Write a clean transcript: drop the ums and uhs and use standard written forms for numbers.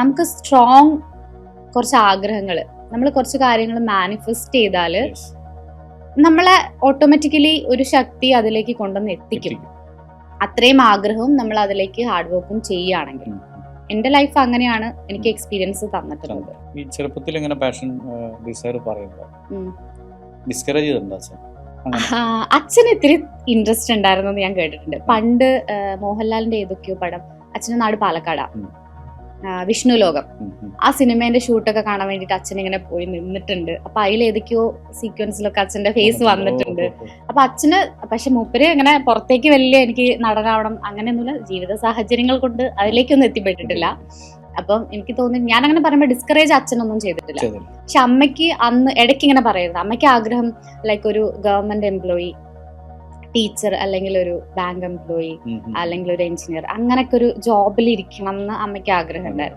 നമുക്ക് സ്ട്രോങ് കുറച്ച് ആഗ്രഹങ്ങൾ, നമ്മൾ കുറച്ച് കാര്യങ്ങൾ മാനിഫെസ്റ്റ് ചെയ്താല് നമ്മളെ ഓട്ടോമാറ്റിക്കലി ഒരു ശക്തി അതിലേക്ക് കൊണ്ടുവന്ന് എത്തിക്കും. അത്രയും ആഗ്രഹവും നമ്മൾ അതിലേക്ക് ഹാർഡ് വർക്കും ചെയ്യുകയാണെങ്കിൽ. എന്റെ ലൈഫ് അങ്ങനെയാണ് എനിക്ക് എക്സ്പീരിയൻസ് തന്നിട്ടുള്ളത്. ഈ ചെറുപ്പത്തിൽ ഇങ്ങനെ പാഷൻ ഡിസയർ പറയുമ്പോൾ ഡിസ്കറേജ് ചെയ്തിട്ടുണ്ടോ അച്ഛൻ? അച്ഛന് ഇത്തിരി ഇൻട്രസ്റ്റ് ഉണ്ടായിരുന്നു എന്ന് ഞാൻ കേട്ടിട്ടുണ്ട്. പണ്ട് മോഹൻലാലിന്റെ ഏതൊക്കെയോ പടം, അച്ഛൻ്റെ നാട് പാലക്കാടാ, വിഷ്ണു ലോകം, ആ സിനിമേന്റെ ഷൂട്ടൊക്കെ കാണാൻ വേണ്ടിട്ട് അച്ഛൻ ഇങ്ങനെ പോയി നിന്നിട്ടുണ്ട്. അപ്പൊ അതിൽ ഏതൊക്കെയോ സീക്വൻസിലൊക്കെ അച്ഛന്റെ ഫേസ് വന്നിട്ടുണ്ട്. അപ്പൊ അച്ഛന്, പക്ഷെ മൂപ്പര് ഇങ്ങനെ പുറത്തേക്ക് വലിയ എനിക്ക് നടനാവണം അങ്ങനെയൊന്നുമില്ല, ജീവിത സാഹചര്യങ്ങൾ കൊണ്ട് അതിലേക്കൊന്നും എത്തിപ്പെട്ടിട്ടില്ല. അപ്പം എനിക്ക് തോന്നി, ഞാൻ അങ്ങനെ പറയുമ്പോൾ ഡിസ്കറേജ് അച്ഛനൊന്നും ചെയ്തിട്ടില്ല. പക്ഷെ അമ്മയ്ക്ക് അന്ന് ഇടയ്ക്ക് ഇങ്ങനെ പറയുന്നത്, അമ്മയ്ക്ക് ആഗ്രഹം ലൈക്ക് ഒരു ഗവൺമെന്റ് എംപ്ലോയി, ടീച്ചർ, അല്ലെങ്കിൽ ഒരു ബാങ്ക് എംപ്ലോയി, അല്ലെങ്കിൽ ഒരു എഞ്ചിനീയർ, അങ്ങനൊക്കെ ഒരു ജോബിൽ ഇരിക്കണം എന്ന് അമ്മയ്ക്ക് ആഗ്രഹം ഉണ്ടായിരുന്നു.